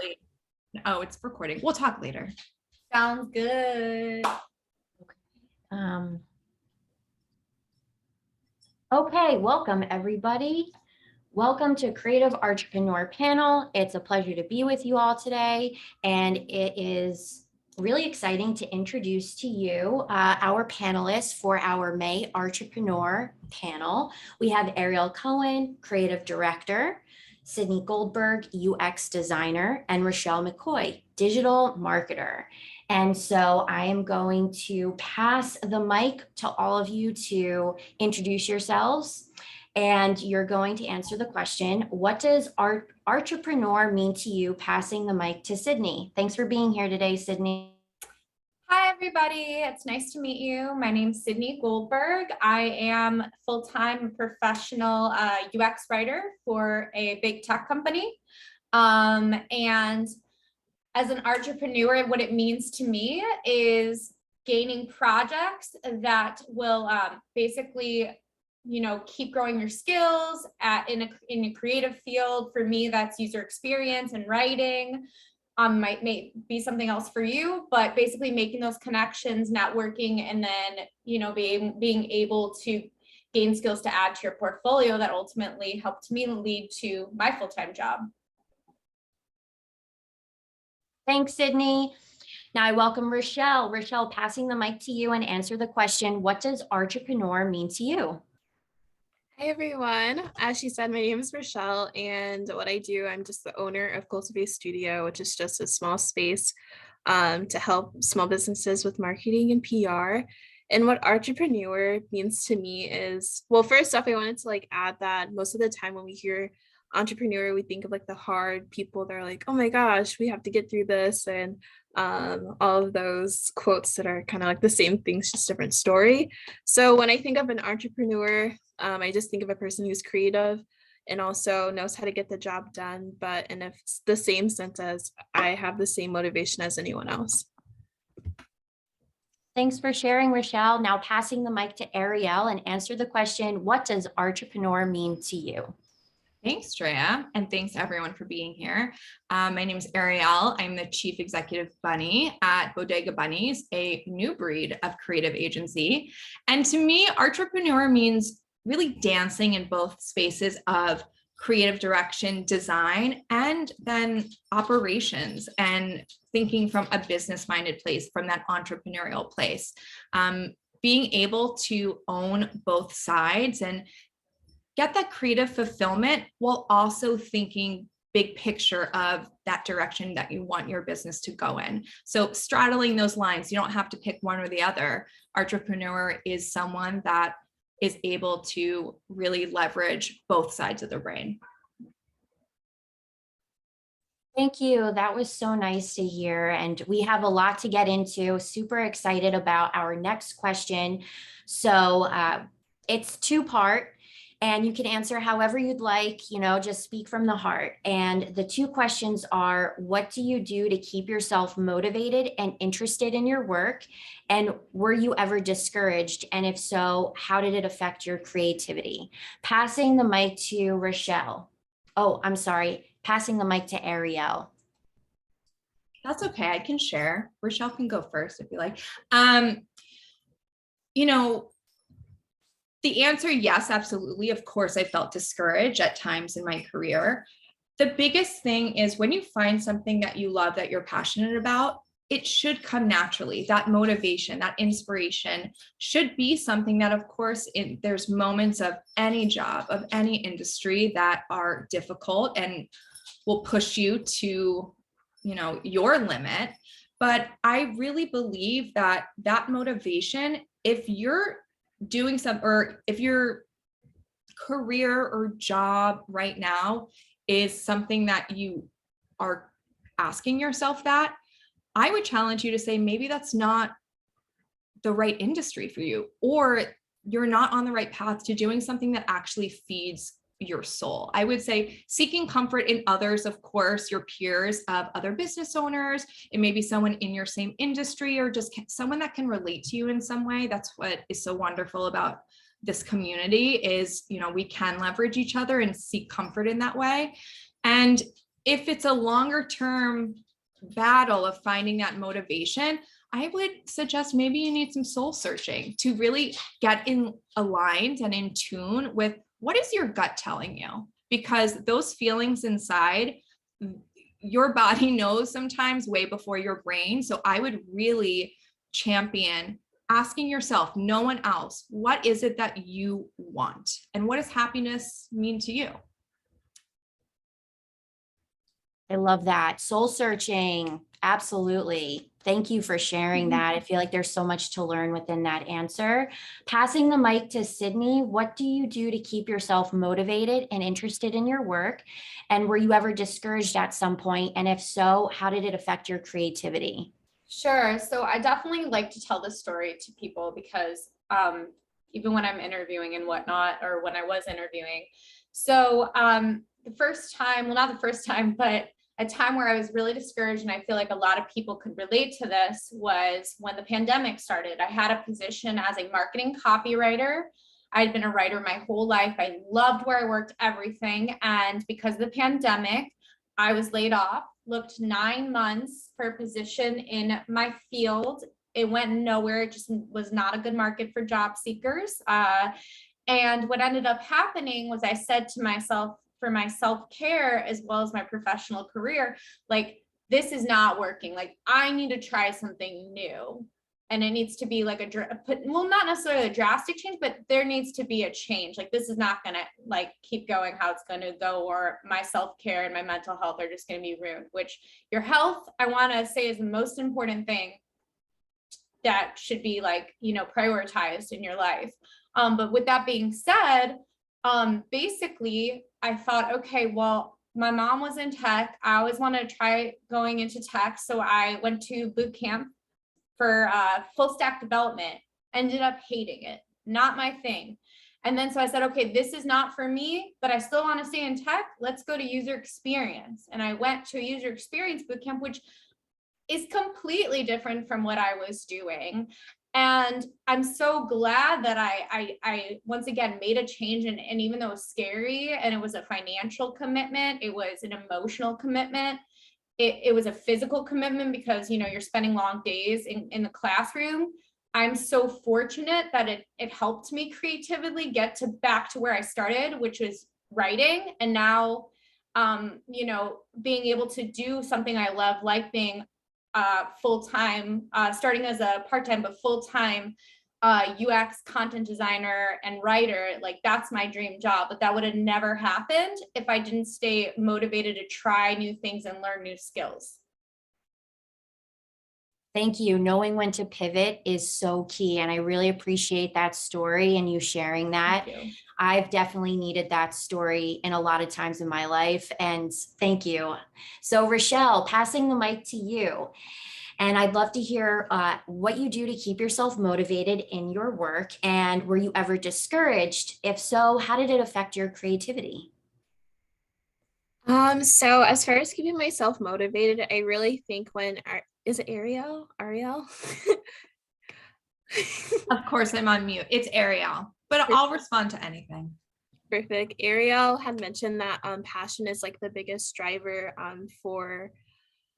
Wait. Oh, it's recording. We'll talk later. Sounds good. Okay, welcome everybody. Welcome to Creative Artrepreneur Panel. It's a pleasure to be with you all today, and it is really exciting to introduce to you our panelists for our May Artrepreneur panel. We have Arielle Cohen, Creative Director, Sydney Goldberg, UX Designer, and Rachelle McCoy, Digital Marketer. And so I am going to pass the mic to all of you to introduce yourselves. And you're going to answer the question, what does Artrepreneur mean to you? Passing the mic to Sydney. Thanks for being here today, Sydney. Hi, everybody. It's nice to meet you. My name's Sydney Goldberg. I am full-time professional UX writer for a big tech company. And as an entrepreneur, what it means to me is gaining projects that will basically keep growing your skills in a creative field. For me, that's user experience and writing. Might be something else for you, but basically making those connections, networking, and then being able to gain skills to add to your portfolio that ultimately helped me lead to my full-time job. Thanks, Sydney. Now I welcome Rachelle. Rachelle, passing the mic to you and answer the question, what does Artrepreneur mean to you? Hi everyone, as she said, my name is Rachelle, and what I do, I'm just the owner of Cultivate Studio, which is just a small space to help small businesses with marketing and PR. And what Artrepreneur means to me is, well, first off, I wanted to add that most of the time when we hear entrepreneur, we think of the hard people that are like, oh my gosh, we have to get through this, and all of those quotes that are kind of the same things, just different story. So when I think of an entrepreneur, I just think of a person who's creative and also knows how to get the job done, but in the same sense as I have the same motivation as anyone else. Thanks for sharing, Rachelle. Now passing the mic to Arielle and answer the question, what does Artrepreneur mean to you? Thanks, Drea, and thanks everyone for being here. My name is Arielle. I'm the Chief Executive Bunny at Bodega Bunnies, a new breed of creative agency. And to me, Artrepreneur means really dancing in both spaces of creative direction, design, and then operations, and thinking from a business-minded place, from that entrepreneurial place. Being able to own both sides and get that creative fulfillment while also thinking big picture of that direction that you want your business to go in. So straddling those lines, you don't have to pick one or the other. Artrepreneur is someone that is able to really leverage both sides of the brain. Thank you. That was so nice to hear. And we have a lot to get into. Super excited about our next question. So it's two-part. And you can answer however you'd like, just speak from the heart. And the two questions are, what do you do to keep yourself motivated and interested in your work? And were you ever discouraged? And if so, how did it affect your creativity? Passing the mic to Rachelle. Oh, I'm sorry. Passing the mic to Arielle. That's okay. I can share. Rachelle can go first if you like. The answer, yes, absolutely. Of course, I felt discouraged at times in my career. The biggest thing is when you find something that you love, that you're passionate about, it should come naturally. That motivation, that inspiration should be something that, of course, there's moments of any job, of any industry that are difficult and will push you to, your limit. But I really believe that motivation, if you're doing some, or if your career or job right now is something that you are asking yourself that, I would challenge you to say, maybe that's not the right industry for you, or you're not on the right path to doing something that actually feeds your soul. I would say seeking comfort in others, of course, your peers of other business owners, it may be someone in your same industry or just someone that can relate to you in some way. That's what is so wonderful about this community is, we can leverage each other and seek comfort in that way. And if it's a longer term battle of finding that motivation, I would suggest maybe you need some soul searching to really get in aligned and in tune with what is your gut telling you, because those feelings inside, your body knows sometimes way before your brain. So I would really champion asking yourself, no one else, what is it that you want? And what does happiness mean to you? I love that. Soul searching. Absolutely. Thank you for sharing that. I feel like there's so much to learn within that answer. Passing the mic to Sydney, what do you do to keep yourself motivated and interested in your work? And were you ever discouraged at some point? And if so, how did it affect your creativity? Sure. So I definitely like to tell this story to people because even when I'm interviewing and whatnot, or when I was interviewing. So the first time, well, not the first time, but a time where I was really discouraged, and I feel like a lot of people could relate to this, was when the pandemic started. I had a position as a marketing copywriter. I'd been a writer my whole life. I loved where I worked, everything. And because of the pandemic, I was laid off, looked 9 months for a position in my field. It went nowhere. It just was not a good market for job seekers. And what ended up happening was I said to myself, for my self-care as well as my professional career, like, this is not working. Like, I need to try something new. And it needs to be like well, not necessarily a drastic change, but there needs to be a change. Like, this is not going to like keep going how it's going to go, or my self-care and my mental health are just going to be ruined, which your health, I want to say, is the most important thing that should be like, prioritized in your life. But with that being said, basically I thought, okay, well, my mom was in tech. I always wanted to try going into tech. So I went to boot camp for full stack development, ended up hating it, not my thing. And then so I said, okay, this is not for me, but I still want to stay in tech. Let's go to user experience. And I went to a user experience boot camp, which is completely different from what I was doing. And I'm so glad that I once again made a change. And even though it was scary and it was a financial commitment, it was an emotional commitment. It was a physical commitment because, you're spending long days in the classroom. I'm so fortunate that it helped me creatively get back to where I started, which was writing. And now, being able to do something I love, like being full-time, starting as a part-time, but full-time UX content designer and writer. Like, that's my dream job, but that would have never happened if I didn't stay motivated to try new things and learn new skills. Thank you. Knowing when to pivot is so key. And I really appreciate that story and you sharing that. Thank you. I've definitely needed that story in a lot of times in my life. And thank you. So Rachelle, passing the mic to you. And I'd love to hear what you do to keep yourself motivated in your work. And were you ever discouraged? If so, how did it affect your creativity? So as far as keeping myself motivated, I really think is it Arielle? Of course, I'm on mute. It's Arielle, but I'll respond to anything. Perfect. Arielle had mentioned that passion is like the biggest driver for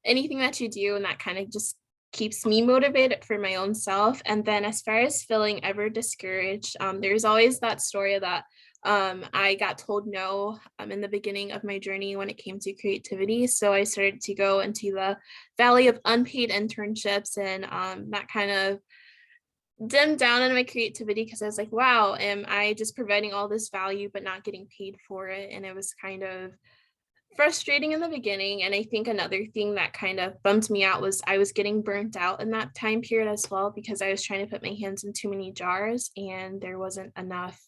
anything that you do, and that kind of just keeps me motivated for my own self. And then as far as feeling ever discouraged, there's always that story that I got told no in the beginning of my journey when it came to creativity. So I started to go into the valley of unpaid internships, and that kind of dimmed down on my creativity because I was like, wow, am I just providing all this value but not getting paid for it? And it was kind of frustrating in the beginning. And I think another thing that kind of bummed me out was I was getting burnt out in that time period as well, because I was trying to put my hands in too many jars and there wasn't enough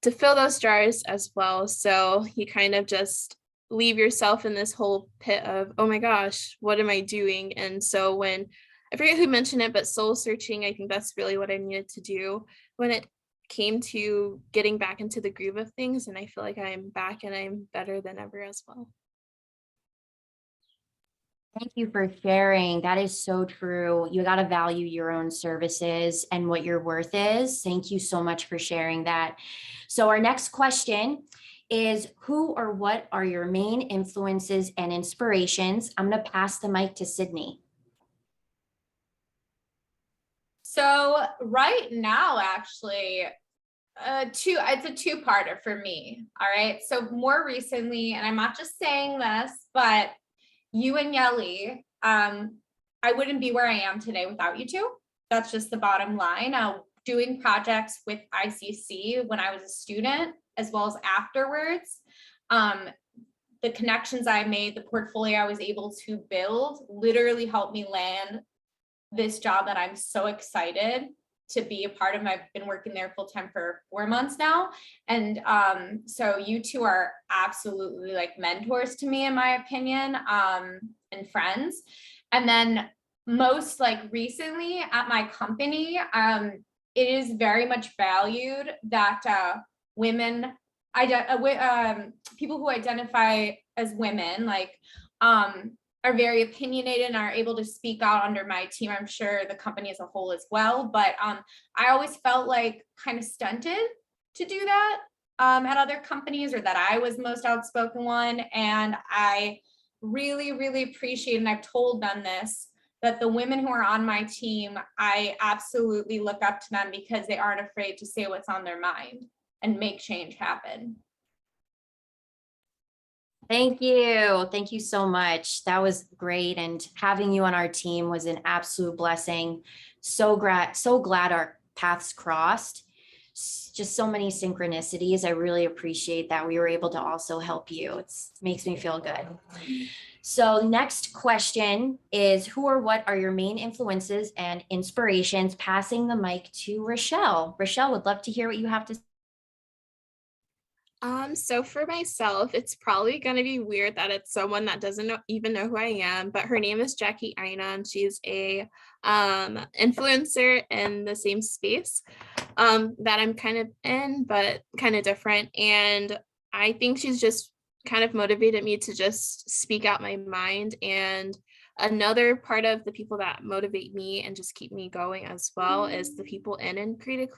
to fill those jars as well. So you kind of just leave yourself in this whole pit of, oh my gosh, what am I doing? And so when, I forget who mentioned it, but soul searching, I think that's really what I needed to do when it came to getting back into the groove of things. And I feel like I'm back and I'm better than ever as well. Thank you for sharing. That is so true. You got to value your own services and what your worth is. Thank you so much for sharing that. So our next question is who or what are your main influences and inspirations? I'm going to pass the mic to Sydney. So right now, actually, it's a two-parter for me. All right. So more recently, and I'm not just saying this, but you and Yelly, I wouldn't be where I am today without you two. That's just the bottom line. Doing projects with ICC when I was a student, as well as afterwards, the connections I made, the portfolio I was able to build literally helped me land this job that I'm so excited to be a part of. I've been working there full time for 4 months now. And so you two are absolutely like mentors to me, in my opinion, and friends. And then most like recently at my company, it is very much valued that women, people who identify as women, like, are very opinionated and are able to speak out under my team. I'm sure the company as a whole as well, but I always felt like kind of stunted to do that at other companies, or that I was most outspoken one. And I really, really appreciate, and I've told them this, that the women who are on my team, I absolutely look up to them because they aren't afraid to say what's on their mind and make change happen. Thank you. Thank you so much. That was great. And having you on our team was an absolute blessing. So glad our paths crossed. Just so many synchronicities. I really appreciate that we were able to also help you. It makes me feel good. So next question is, who or what are your main influences and inspirations? Passing the mic to Rachelle. Rachelle, would love to hear what you have to say. So for myself, it's probably going to be weird that it's someone that doesn't even know who I am, but her name is Jackie Aina, and she's a influencer in the same space that I'm kind of in, but kind of different. And I think she's just kind of motivated me to just speak out my mind. And another part of the people that motivate me and just keep me going as well is the people in Creative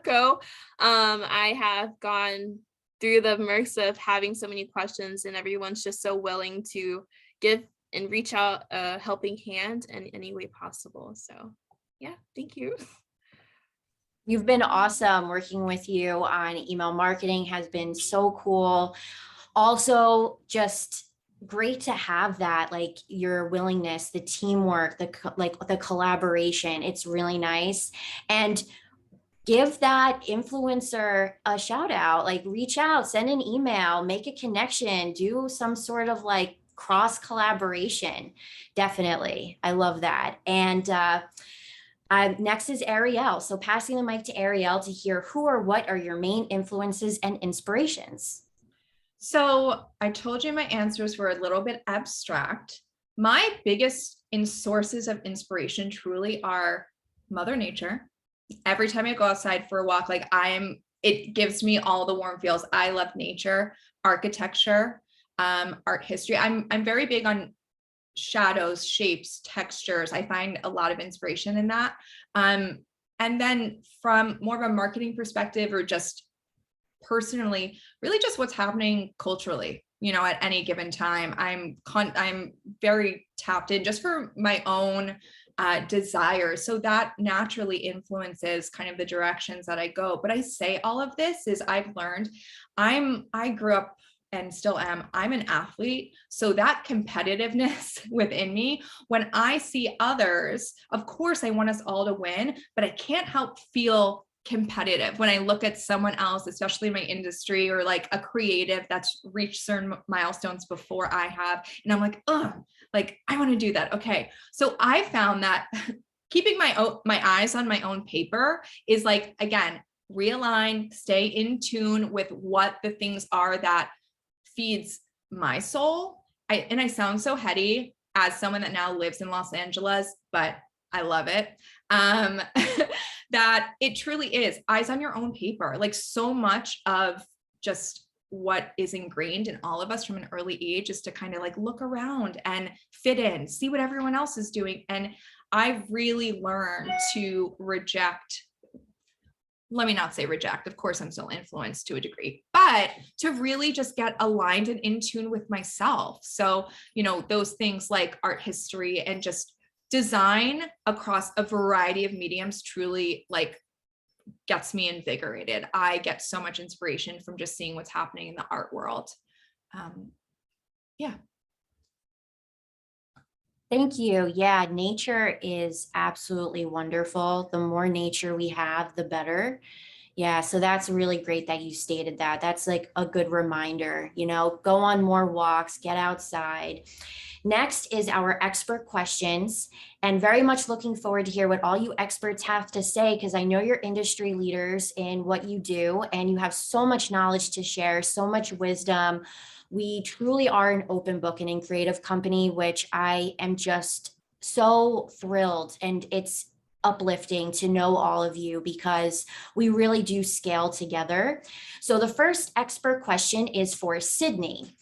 Co. I have gone through the murks of having so many questions, and everyone's just so willing to give and reach out a helping hand in any way possible. So yeah, thank you. You've been awesome. Working with you on email marketing has been so cool. Also, just great to have that, like your willingness, the teamwork, the collaboration. It's really nice. And give that influencer a shout out, like reach out, send an email, make a connection, do some sort of like cross collaboration. Definitely. I love that. And next is Arielle. So passing the mic to Arielle to hear who or what are your main influences and inspirations. So I told you my answers were a little bit abstract. My biggest sources of inspiration truly are Mother Nature. Every time I go outside for a walk, like it gives me all the warm feels. I love nature, architecture, art history. I'm very big on shadows, shapes, textures. I find a lot of inspiration in that. And then from more of a marketing perspective, or just personally, really just what's happening culturally, at any given time. I'm very tapped in just for my own desire. So that naturally influences kind of the directions that I go. But I say all of this is I've learned I grew up and still am, I'm an athlete. So that competitiveness within me, when I see others, of course, I want us all to win, but I can't help feel competitive when I look at someone else, especially in my industry, or like a creative that's reached certain milestones before I have. And I'm like, oh, like I want to do that. Okay. So I found that keeping my eyes on my own paper is like, again, realign, stay in tune with what the things are that feeds my soul. I sound so heady as someone that now lives in Los Angeles, but I love it. That it truly is eyes on your own paper. Like so much of just what is ingrained in all of us from an early age is to kind of like look around and fit in, see what everyone else is doing. And I've really learned to reject let me not say reject. Of course, I'm still influenced to a degree, but to really just get aligned and in tune with myself. So, those things like art history and just design across a variety of mediums truly like gets me invigorated. I get so much inspiration from just seeing what's happening in the art world. Yeah. Thank you. Yeah, nature is absolutely wonderful. The more nature we have, the better. Yeah, so that's really great that you stated that. That's like a good reminder, go on more walks, get outside. Next is our expert questions, and very much looking forward to hear what all you experts have to say, because I know you're industry leaders in what you do and you have so much knowledge to share, so much wisdom. We truly are an open book and in creative company, which I am just so thrilled, and it's uplifting to know all of you because we really do scale together. So the first expert question is for Sydney.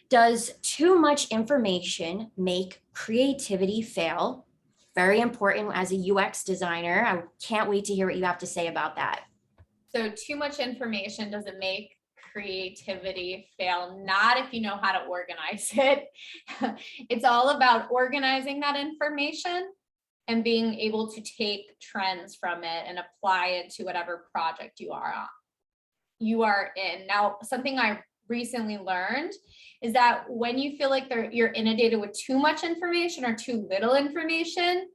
Does too much information make creativity fail? Very important as a UX designer. I can't wait to hear what you have to say about that. So too much information doesn't make creativity fail, not if you know how to organize it. It's all about organizing that information and being able to take trends from it and apply it to whatever project you are in. Now, something I recently learned is that when you feel like you're inundated with too much information or too little information,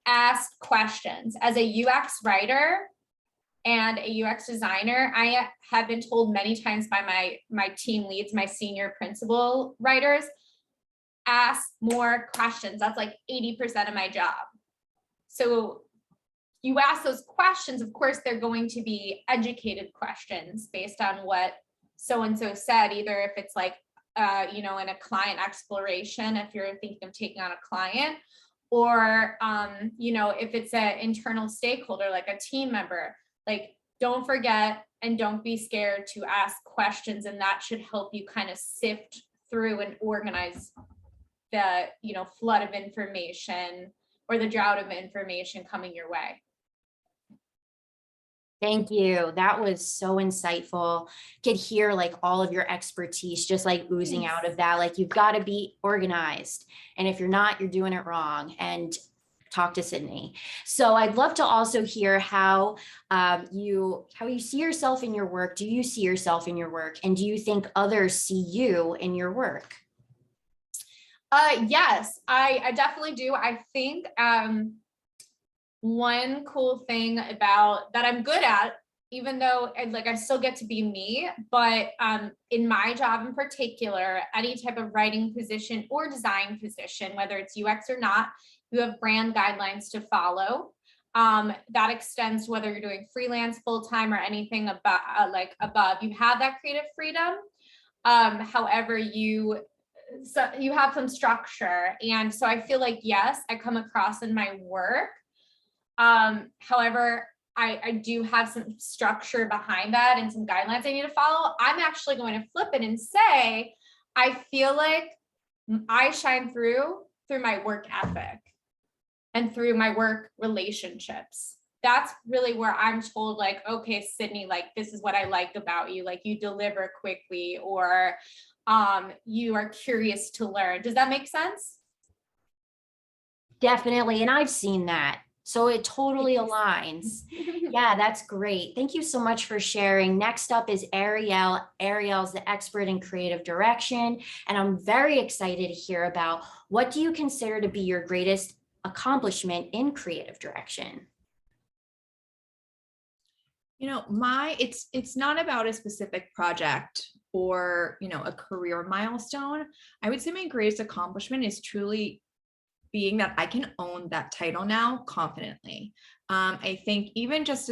ask questions. As a UX writer and a UX designer, I have been told many times by my team leads, my senior principal writers, ask more questions. That's like 80% of my job. So you ask those questions, of course, they're going to be educated questions based on what so-and-so said, either if it's like, in a client exploration, if you're thinking of taking on a client, or, if it's an internal stakeholder, like a team member, like don't forget and don't be scared to ask questions. And that should help you kind of sift through and organize the, flood of information or the drought of information coming your way. Thank you. That was so insightful. Could hear like all of your expertise just like oozing out of that. Like you've got to be organized. And if you're not, you're doing it wrong. And talk to Sydney. So I'd love to also hear how you see yourself in your work. Do you see yourself in your work? And do you think others see you in your work? Yes, I definitely do. I think one cool thing about that I'm good at, even though I still get to be me, but in my job in particular, any type of writing position or design position, whether it's UX or not, you have brand guidelines to follow. That extends whether you're doing freelance full-time or anything above, you have that creative freedom. However, you have some structure. And so I feel like, yes, I come across in my work. However, I do have some structure behind that and some guidelines I need to follow. I'm actually going to flip it and say, I feel like I shine through my work ethic and through my work relationships. That's really where I'm told, like, okay, Sydney, like, this is what I like about you. Like, you deliver quickly, or you are curious to learn. Does that make sense? Definitely. And I've seen that. So it totally aligns. Yeah, that's great. Thank you so much for sharing. Next up is Arielle. Arielle's the expert in creative direction. And I'm very excited to hear about, what do you consider to be your greatest accomplishment in creative direction? It's not about a specific project or, a career milestone. I would say my greatest accomplishment is truly being that I can own that title now confidently. I think even just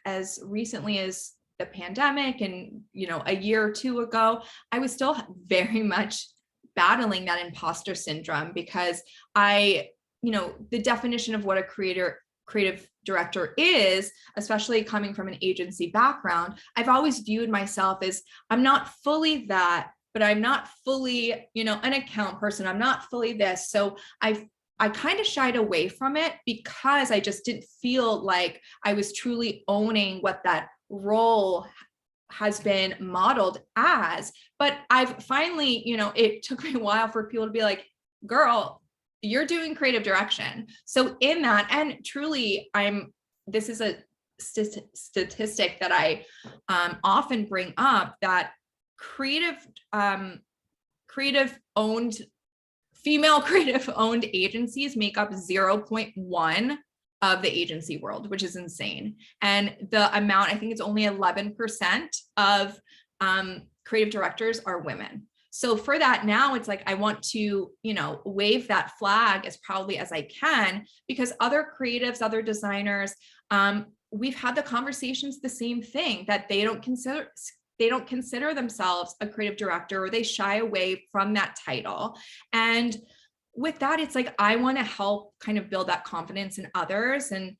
as recently as the pandemic and, a year or two ago, I was still very much battling that imposter syndrome, because the definition of what a creative director is, especially coming from an agency background, I've always viewed myself as, I'm not fully that, but I'm not fully, an account person. I'm not fully this. So I've I kind of shied away from it because I just didn't feel like I was truly owning what that role has been modeled as. But I've finally, it took me a while for people to be like, girl, you're doing creative direction. So in that, and truly this is a statistic that I often bring up, that female creative owned agencies make up 0.1 of the agency world, which is insane. And the amount, I think it's only 11% of creative directors are women. So for that, now it's like, I want to, wave that flag as proudly as I can, because other creatives, other designers, we've had the conversations, the same thing, that they don't consider themselves a creative director, or they shy away from that title. And with that, it's like, I want to help kind of build that confidence in others, and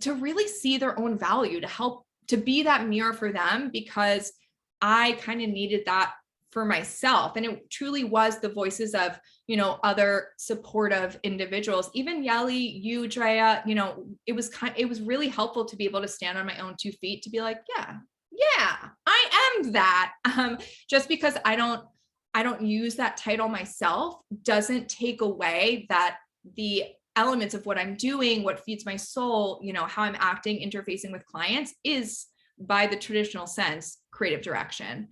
to really see their own value, to be that mirror for them, because I kind of needed that for myself. And it truly was the voices of, other supportive individuals, even Yeli, you, Drea, it was really helpful to be able to stand on my own 2 feet, to be like, yeah, I am that. Just because I don't use that title myself doesn't take away that the elements of what I'm doing, what feeds my soul, how I'm acting, interfacing with clients, is, by the traditional sense, creative direction.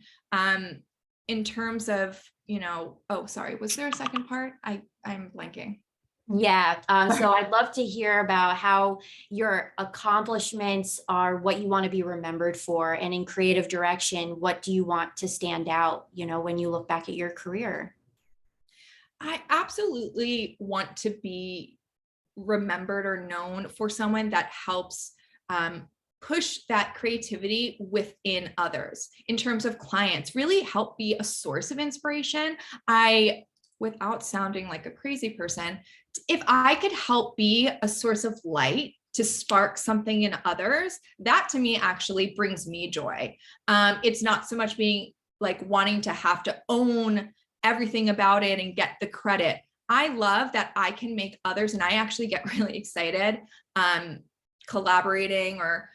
In terms of, oh, sorry, was there a second part? I'm blanking. Yeah. So I'd love to hear about how your accomplishments are what you want to be remembered for. And in creative direction, what do you want to stand out, when you look back at your career? I absolutely want to be remembered or known for someone that helps push that creativity within others, in terms of clients, really help be a source of inspiration. Without sounding like a crazy person, if I could help be a source of light to spark something in others, that to me actually brings me joy. It's not so much being like wanting to have to own everything about it and get the credit. I love that I can make others, and I actually get really excited collaborating, or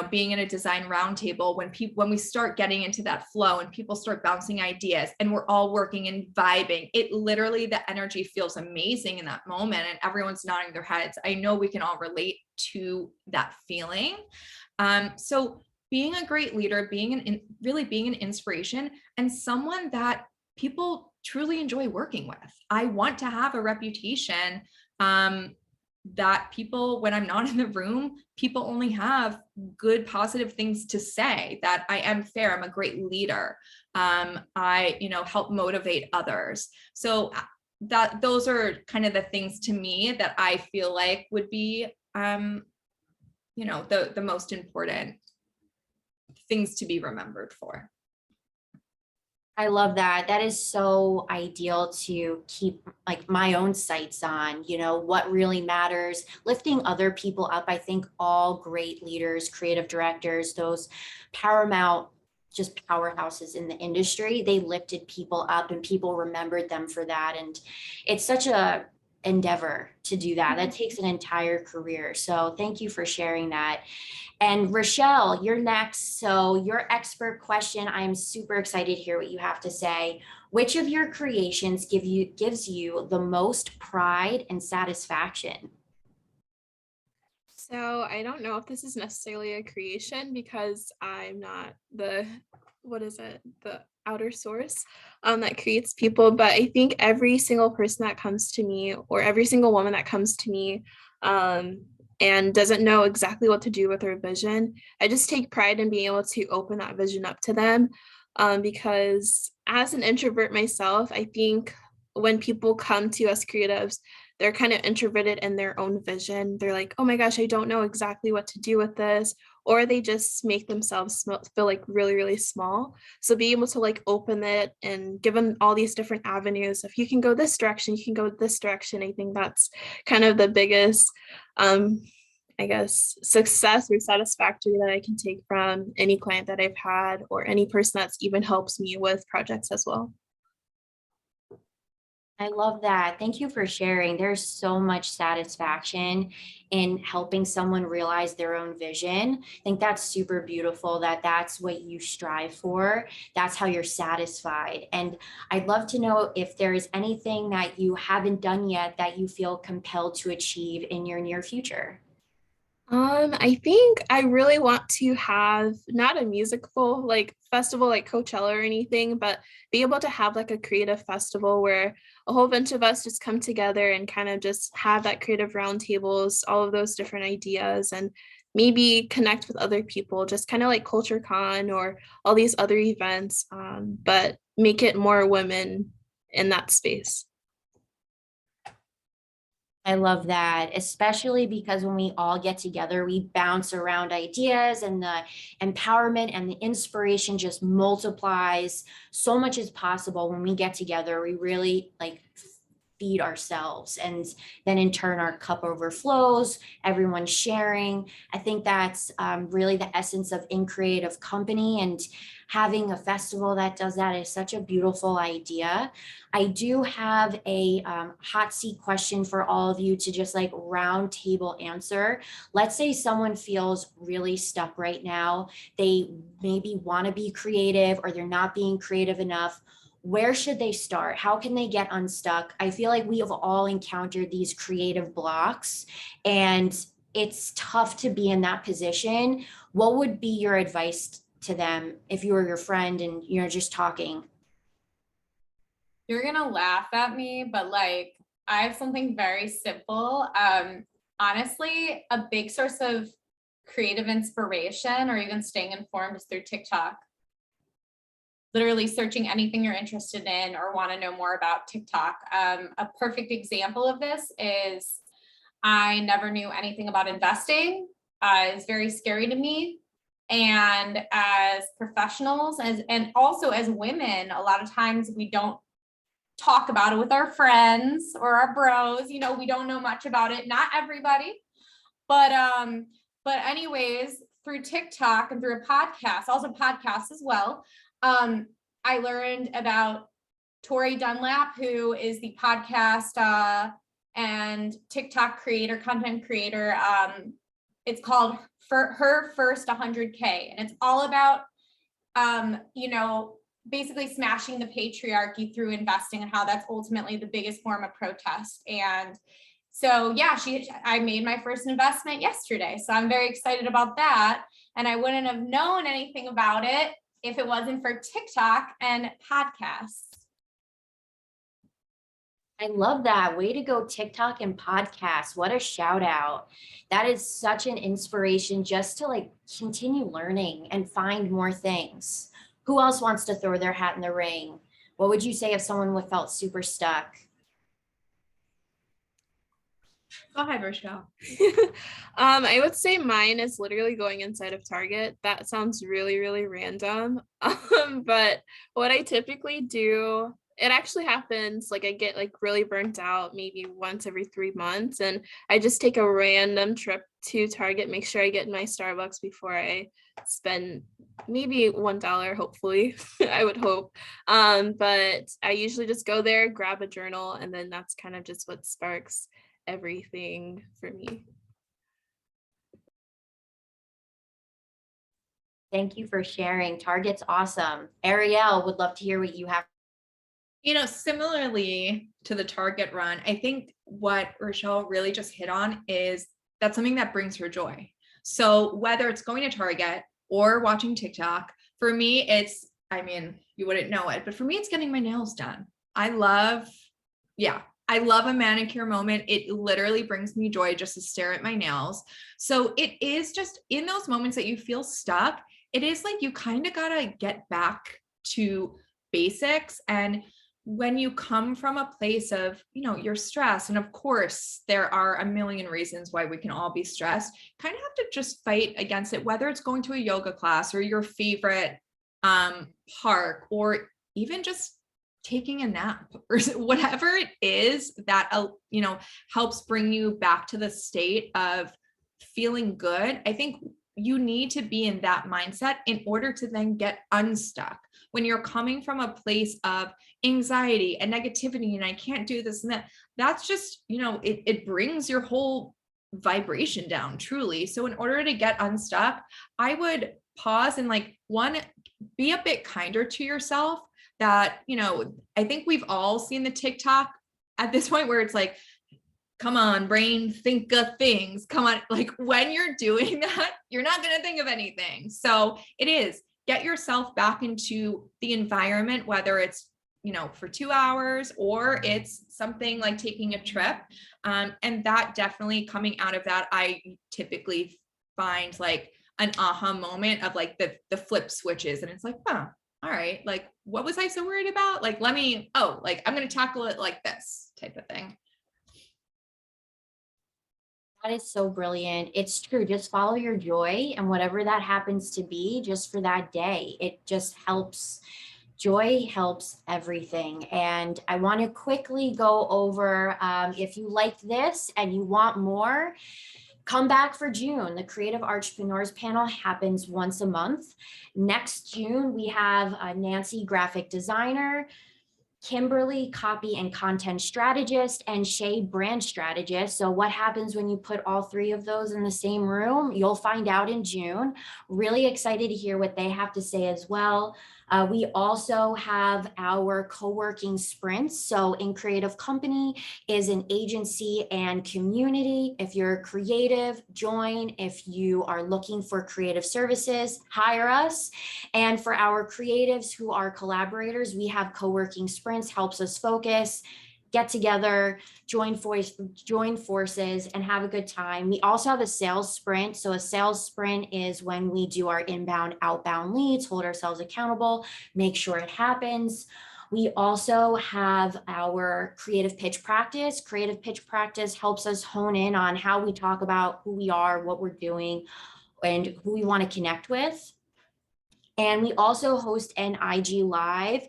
being in a design roundtable, when we start getting into that flow and people start bouncing ideas and we're all working and vibing, it literally, the energy feels amazing in that moment, and everyone's nodding their heads. I know we can all relate to that feeling. So being a great leader, really being an inspiration, and someone that people truly enjoy working with. I want to have a reputation that people, when I'm not in the room, people only have good, positive things to say, that I am fair, I'm a great leader. I, help motivate others. So those are kind of the things to me that I feel like would be, the most important things to be remembered for. I love that. That is so ideal to keep like my own sights on, what really matters, lifting other people up. I think all great leaders, creative directors, those paramount, just powerhouses in the industry, they lifted people up and people remembered them for that. And it's such a endeavor to do that. That takes an entire career. So thank you for sharing that. And Rachelle, you're next. So your expert question, I'm super excited to hear what you have to say. Which of your creations gives you the most pride and satisfaction? So I don't know if this is necessarily a creation, because I'm not the outer source that creates people. But I think every single person that comes to me, or every single woman that comes to me, and doesn't know exactly what to do with their vision, I just take pride in being able to open that vision up to them. Because as an introvert myself, I think when people come to us creatives, they're kind of introverted in their own vision. They're like, oh my gosh, I don't know exactly what to do with this. Or they just make themselves feel like really, really small. So being able to like open it and give them all these different avenues. If you can go this direction, you can go this direction. I think that's kind of the biggest, success or satisfactory that I can take from any client that I've had, or any person that's even helps me with projects as well. I love that. Thank you for sharing. There's so much satisfaction in helping someone realize their own vision. I think that's super beautiful that that's what you strive for. That's how you're satisfied. And I'd love to know if there is anything that you haven't done yet that you feel compelled to achieve in your near future. I think I really want to have not a musical like festival like Coachella or anything, but be able to have like a creative festival where a whole bunch of us just come together and kind of just have that creative roundtables, all of those different ideas, and maybe connect with other people, just kind of like Culture Con or all these other events, but make it more women in that space. I love that, especially because when we all get together, we bounce around ideas and the empowerment and the inspiration just multiplies. So much is possible when we get together. We really like feed ourselves, and then in turn our cup overflows, everyone's sharing. I think that's really the essence of In Creative Company, and having a festival that does that is such a beautiful idea. I do have a hot seat question for all of you to just like round table answer. Let's say someone feels really stuck right now. They maybe want to be creative or they're not being creative enough. Where should they start? How can they get unstuck? I feel like we have all encountered these creative blocks, and it's tough to be in that position. What would be your advice to them if you were your friend and you're just talking? You're gonna laugh at me, but like I have something very simple. Honestly, a big source of creative inspiration or even staying informed is through TikTok. Literally searching anything you're interested in or want to know more about TikTok. A perfect example of this is I never knew anything about investing. It's very scary to me. And as professionals, and also as women, a lot of times we don't talk about it with our friends or our bros. You know, we don't know much about it. Not everybody, but anyways, through TikTok and through a podcast, also podcasts as well. I learned about Tori Dunlap, who is the podcast and TikTok creator, content creator. It's called For Her First 100K, and it's all about, you know, basically smashing the patriarchy through investing and how that's ultimately the biggest form of protest. And so, yeah, I made my first investment yesterday. So I'm very excited about that. And I wouldn't have known anything about it if it wasn't for TikTok and podcasts. I love that. Way to go, TikTok and podcasts. What a shout out. That is such an inspiration just to like continue learning and find more things. Who else wants to throw their hat in the ring? What would you say if someone felt super stuck? Go ahead, Rachelle. I would say mine is literally going inside of Target. That sounds really, really random. But what I typically do, it actually happens, like I get like really burnt out maybe once every 3 months, and I just take a random trip to Target, make sure I get my Starbucks before I spend maybe $1, hopefully. I would hope. But I usually just go there, grab a journal, and then that's kind of just what sparks everything for me. Thank you for sharing. Target's awesome. Arielle, would love to hear what you have. You know, similarly to the Target run, I think what Rachelle really just hit on is that's something that brings her joy. So whether it's going to Target or watching TikTok, for me, it's, I mean, you wouldn't know it, but for me, it's getting my nails done. I love a manicure moment. It literally brings me joy just to stare at my nails. So it is just in those moments that you feel stuck, it is like you kind of got to get back to basics. And when you come from a place of, you know, you're stressed, and of course there are a million reasons why we can all be stressed, kind of have to just fight against it, whether it's going to a yoga class or your favorite park, or even just taking a nap or whatever it is that, you know, helps bring you back to the state of feeling good. I think you need to be in that mindset in order to then get unstuck. when you're coming from a place of anxiety and negativity and I can't do this and that, that's just, it brings your whole vibration down, truly. So in order to get unstuck, I would pause and be a bit kinder to yourself. That, I think we've all seen the TikTok at this point where it's like, come on, brain, think of things. Come on. Like when you're doing that, you're not going to think of anything. So it is, get yourself back into the environment, whether it's, for 2 hours or it's something like taking a trip. And that definitely coming out of that, I typically find like an aha moment of like the flip switches. And it's like, all right, like, what was I so worried about? Like, I'm going to tackle it like this type of thing. That is so brilliant. It's true. Just follow your joy and whatever that happens to be just for that day. It just helps. Joy helps everything. And I want to quickly go over, if you liked this and you want more, come back for June. The Creative Artrepreneurs panel happens once a month. Next June, we have Nancy, graphic designer, Kimberly, copy and content strategist, and Shay, brand strategist. So what happens when you put all three of those in the same room? You'll find out in June. Really excited to hear what they have to say as well. We also have our co-working sprints. So In Creative Company is an agency and community. If you're creative, join. If you are looking for creative services, hire us. And for our creatives who are collaborators, we have co-working sprints, helps us focus, get together, join forces, and have a good time. We also have a sales sprint. So a sales sprint is when we do our inbound, outbound leads, hold ourselves accountable, make sure it happens. We also have our creative pitch practice. Creative pitch practice helps us hone in on how we talk about who we are, what we're doing, and who we want to connect with. And we also host an IG Live.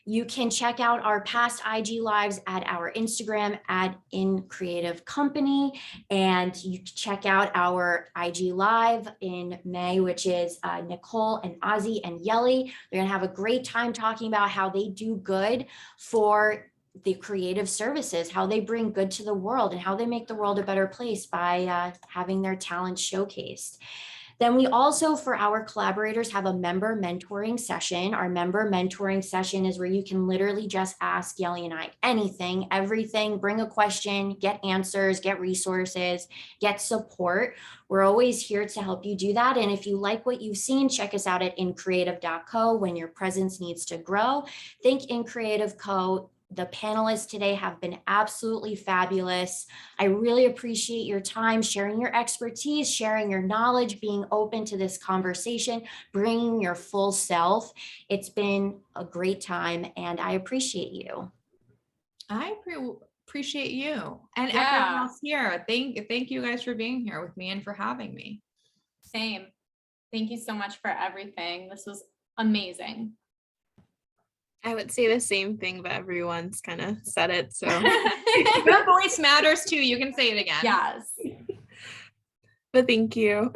You can check out our past IG Lives at our Instagram at In Creative Company. And you can check out our IG Live in May, which is Nicole and Ozzy and Yelly. They're gonna have a great time talking about how they do good for the creative services, how they bring good to the world and how they make the world a better place by having their talents showcased. Then we also, for our collaborators, have a member mentoring session. Our member mentoring session is where you can literally just ask Yelly and I anything, everything, bring a question, get answers, get resources, get support. We're always here to help you do that. And if you like what you've seen, check us out at increative.co when your presence needs to grow. Think In Creative Co. The panelists today have been absolutely fabulous. I really appreciate your time, sharing your expertise, sharing your knowledge, being open to this conversation, bringing your full self. It's been a great time and I appreciate you. I appreciate you and everyone else here. Thank you guys for being here with me and for having me. Same. Thank you so much for everything. This was amazing. I would say the same thing, but everyone's kind of said it. So your voice matters too. You can say it again. Yes. But thank you.